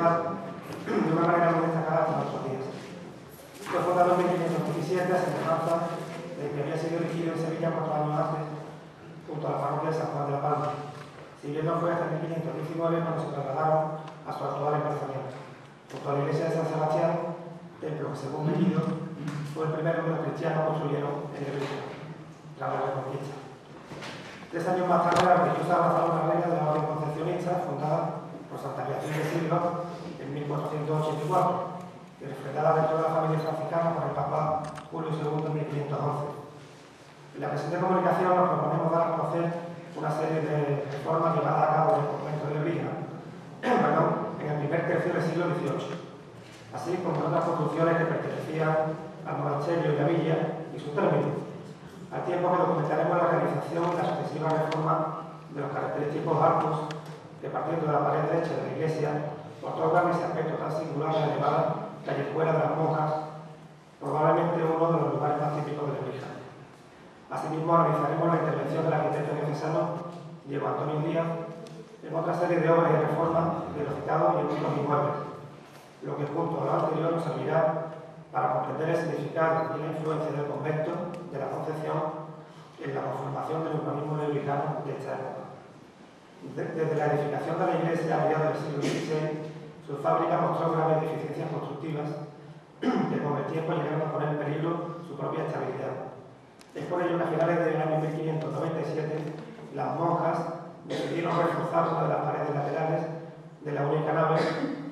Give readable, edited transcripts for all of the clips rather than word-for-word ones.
continuidad de una manera muy destacada hasta nuestros días. Fue fundado en 1517 a semejanza de que había sido erigido en Sevilla 4 años antes, junto a la parroquia de San Juan de la Palma. Si bien no fue hasta 1519 cuando se trasladaron a su actual emplazamiento. Junto a la iglesia de San Sebastián, templo que según Bellido fue el primero que los cristianos construyeron en Lebrija, tras la Reconquista. 3 años más tarde, la religiosa abrazó una regla de la orden concepcionista fundada por Santa Beatriz de Silva en 1484, que refrendada dentro de la familia franciscana por el Papa Julio II en 1511. En la presente comunicación nos proponemos dar a conocer una serie de reformas llevadas a cabo en el convento de Lebrija, en el primer tercio del siglo XVIII, así como otras construcciones que pertenecían al monasterio y la villa y sus términos, al tiempo que documentaremos la realización y la sucesiva reforma de los característicos arcos que, partiendo de la pared derecha de la iglesia, otorgan ese aspecto tan singular a la elevada callejuela de las monjas, probablemente uno de los lugares más típicos de Lebrija. Asimismo, analizaremos la intervención del arquitecto diocesano Diego Antonio Díaz en otra serie de obras y reformas de los citados y otros inmuebles, lo que junto a lo anterior nos servirá para comprender el significado y la influencia del convento de la Concepción en la conformación del urbanismo lebrijano de esta época. Desde la edificación de la iglesia a mediados del siglo XVI, su fábrica mostró graves deficiencias constructivas que con el tiempo llegaron a poner en peligro su propia estabilidad. Es por ello que a finales del año 1597 las monjas decidieron reforzar una de las paredes laterales de la única nave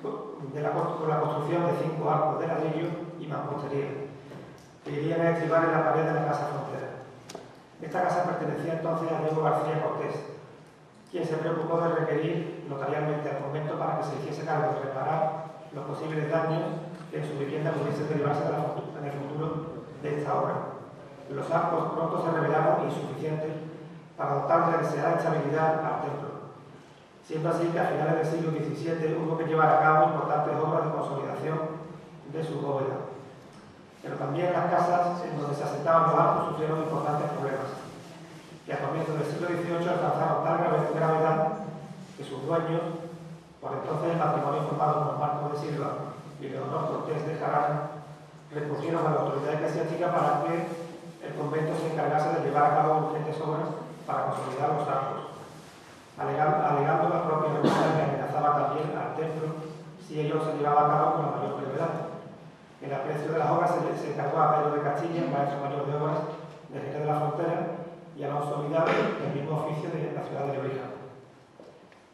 con la construcción de 5 arcos de ladrillo y mampostería, que irían a estribar en la pared de la Casa Frontera. Esta casa pertenecía entonces a Diego García Cortés, quien se preocupó de requerir notarialmente al convento para que se hiciese cargo de reparar los posibles daños que en su vivienda pudiesen derivarse en el futuro de esta obra. Los arcos pronto se revelaron insuficientes para dotar de deseada estabilidad al templo, siendo así que a finales del siglo XVII hubo que llevar a cabo importantes obras de consolidación de su bóveda. Pero también las casas en donde se asentaban los arcos sufrieron importantes problemas, que a comienzos del siglo XVIII alcanzaron tal gravedad que sus dueños, por entonces el matrimonio formado por Marcos de Silva y Leonor Cortés de Jarana, recurrieron a la autoridad eclesiástica para que el convento se encargase de llevar a cabo urgentes obras para consolidar los arcos, alegando la propia revuelta que amenazaba también al templo si ello se llevaba a cabo con la mayor brevedad. El aprecio de las obras se encargó a Pedro de Castilla, maestro mayor de obras de Jerez de la Frontera, y a Alonso Vidal, del mismo oficio de la ciudad de Lebrija,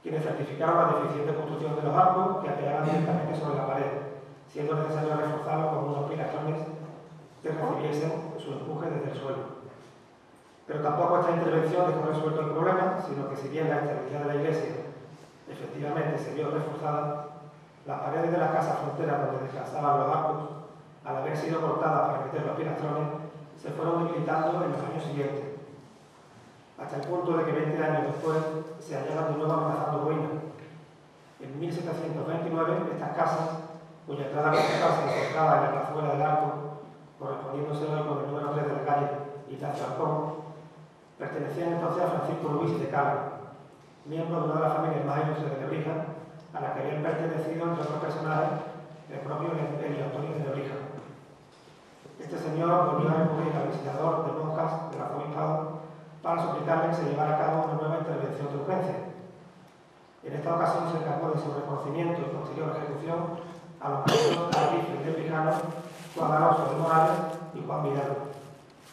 quienes certificaron la deficiente construcción de los arcos que apeaban directamente sobre la pared, siendo necesario reforzarlos con unos pilastrones que recibiesen su empuje desde el suelo. Pero tampoco esta intervención dejó resuelto el problema, sino que si bien la estabilidad de la iglesia efectivamente se vio reforzada, las paredes de la Casa Frontera donde descansaban los arcos, al haber sido cortadas para meter los pilastrones, se fueron debilitando en los años siguientes, hasta el punto de que 20 años después se hallaban de nuevo amenazando ruina. En 1729, estas casas, cuya entrada principal se encontraba en la plazuela del arco, correspondiéndose hoy con el número 3 de la calle Ignacio Alcón, pertenecían entonces a Francisco Luis de Cala, miembro de una de las familias más ilustres de Lebrija, a la que habían pertenecido, entre otros personajes, el propio Elio Antonio de Lebrija. Este señor volvió a recurrir al visitador de monjas del arzobispado para suplicarle que se llevara a cabo una nueva intervención de urgencia. En esta ocasión se encargó de su reconocimiento y posterior ejecución a los maestros alifes lebrijanos Juan Alonso de Morales y Juan Vidal,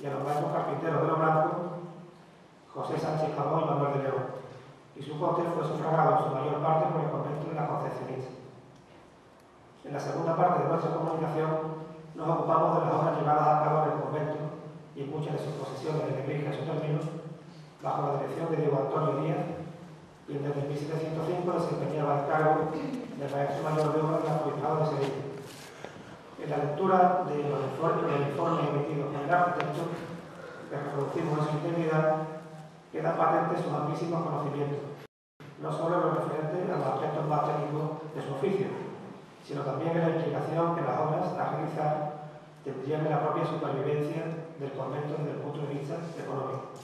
y a los maestros carpinteros de los Blancos, José Sánchez Jamón y Manuel de León, y su coste fue sufragado en su mayor parte por el convento de la Concepcionista. En la segunda parte de nuestra comunicación nos ocupamos de las obras llevadas a cabo en el convento y en muchas de sus posesiones de Lebrija y sus términos, bajo la dirección de Diego Antonio Díaz, quien desde 1705 desempeñaba el cargo de maestro mayor de obras del arzobispado de Sevilla. En la lectura de los informes emitidos por el arquitecto, que reproducimos en su integridad, quedan patentes sus amplísimos conocimientos, no solo en lo referente a los aspectos más técnicos de su oficio, sino también en la implicación que las obras a realizar tendrían en la propia supervivencia del convento desde el punto de vista económico,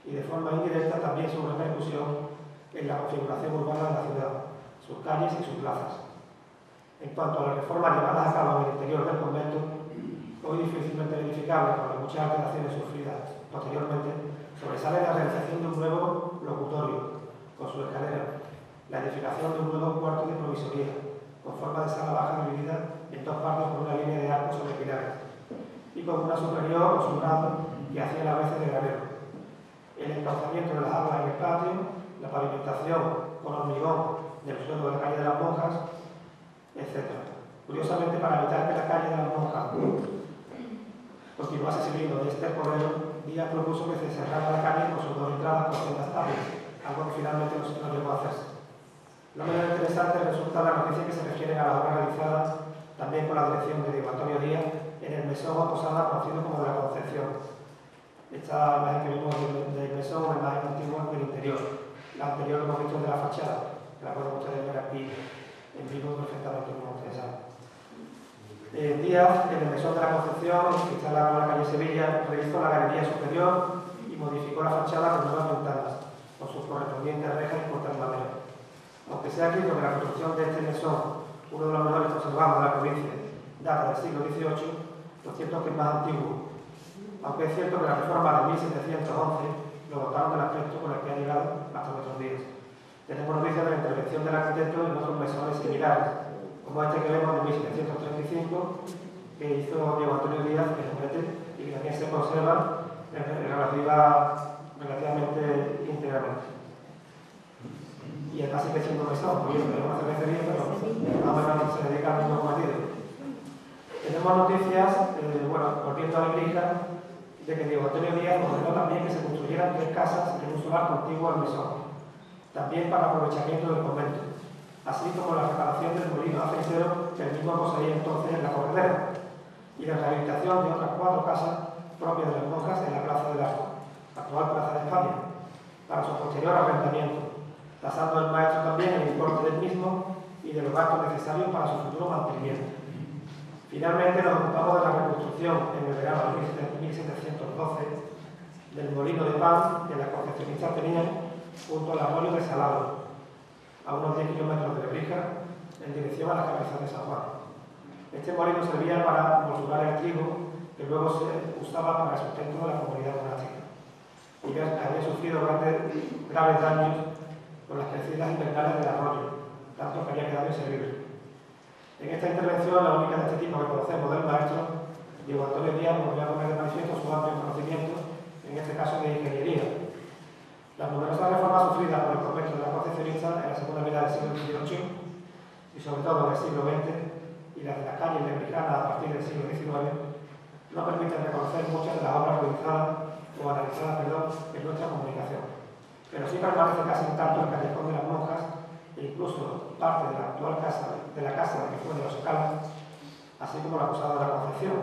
y de forma indirecta también su repercusión en la configuración urbana de la ciudad, sus calles y sus plazas. En cuanto a las reformas llevadas a cabo en el interior del convento, hoy difícilmente verificable por las muchas alteraciones sufridas posteriormente, sobresale la realización de un nuevo locutorio con su escalera, la edificación de un nuevo cuarto de provisoría, con forma de sala baja dividida en dos partes por una línea de arcos sobre pilares, y con una superior o subrado que hacía la vez de granero. El encauzamiento de las aulas en el patio, la pavimentación con hormigón del suelo de la calle de las Monjas, etc. Curiosamente, para evitar que la calle de las Monjas continuase sirviendo de este correo, Díaz propuso que se cerrara la calle con sus dos entradas por sendas tablas, algo que finalmente no llegó a hacerse. Lo menos interesante resulta la noticia que se refiere a la obra realizada también con la dirección de Diego Antonio Díaz en el mesón o posada conocido como de la Concepción. Esta imagen que vemos del mesón es la imagen antigua del interior. La anterior lo hemos visto de la fachada, que la pueden ustedes ver aquí en vivo perfectamente como ustedes saben. Díaz, en el mesón de la Concepción, instalado en la calle Sevilla, rehizo la galería superior y modificó la fachada con nuevas ventanas, con sus correspondientes rejas y puertas de madera. Aunque se ha escrito que la construcción de este mesón, uno de los mejores conservados de la provincia, data del siglo XVIII, lo cierto es que es más antiguo, aunque es cierto que la reforma de 1711 lo dotaron del aspecto con el que ha llegado hasta nuestros días. Tenemos noticias de la intervención del arquitecto en otros mesones similares, como este que vemos de 1735, que hizo Diego Antonio Díaz, que es un y que también se conserva relativamente íntegramente. Y además sigue siendo mesón, porque es una cervecería, pero más o menos se dedica al mismo cometido. Tenemos noticias, volviendo a la Grija, de que Diego Antonio Díaz ordenó también que se construyeran 3 casas en un solar contiguo al mesón, también para aprovechamiento del convento, así como la reparación del molino aceitero que el mismo poseía entonces en la corredera, y la rehabilitación de otras 4 casas propias de las monjas en la Plaza del Arco, actual Plaza de España, para su posterior arrendamiento, tasando el maestro también el importe del mismo y de los gastos necesarios para su futuro mantenimiento. Finalmente nos ocupamos de la reconstrucción en el verano de 1712 del molino de pan que las concepcionistas tenían junto al arroyo de Salado, a unos 10 kilómetros de Lebrija, en dirección a las cabezas de San Juan. Este molino servía para moldurar el trigo que luego se usaba para el sustento de la comunidad monástica y que había sufrido graves daños con las crecidas invernales del arroyo, tanto que había quedado inservible. En esta intervención, la única de este tipo que conocemos del maestro, Diego Antonio Díaz volvió a poner de manifiesto su amplio conocimiento, en este caso de ingeniería. Las numerosas reformas sufridas por el convento de la Concepcionista en la segunda mitad del siglo XVIII y sobre todo en el siglo XX y las de las calles lebrijanas a partir del siglo XIX no permiten reconocer muchas de las obras realizadas en nuestra comunicación, pero sí permanece casi intacto el callejón de las Monjas e incluso parte de la actual casa de la que fue de los Escalas, así como la posada de la Concepción,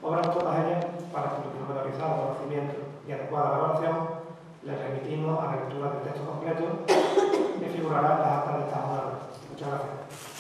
obras todas ellas para que el valorizado conocimiento y adecuada valoración les remitimos a la lectura del texto completo que figurará en las actas de esta jornada. Muchas gracias.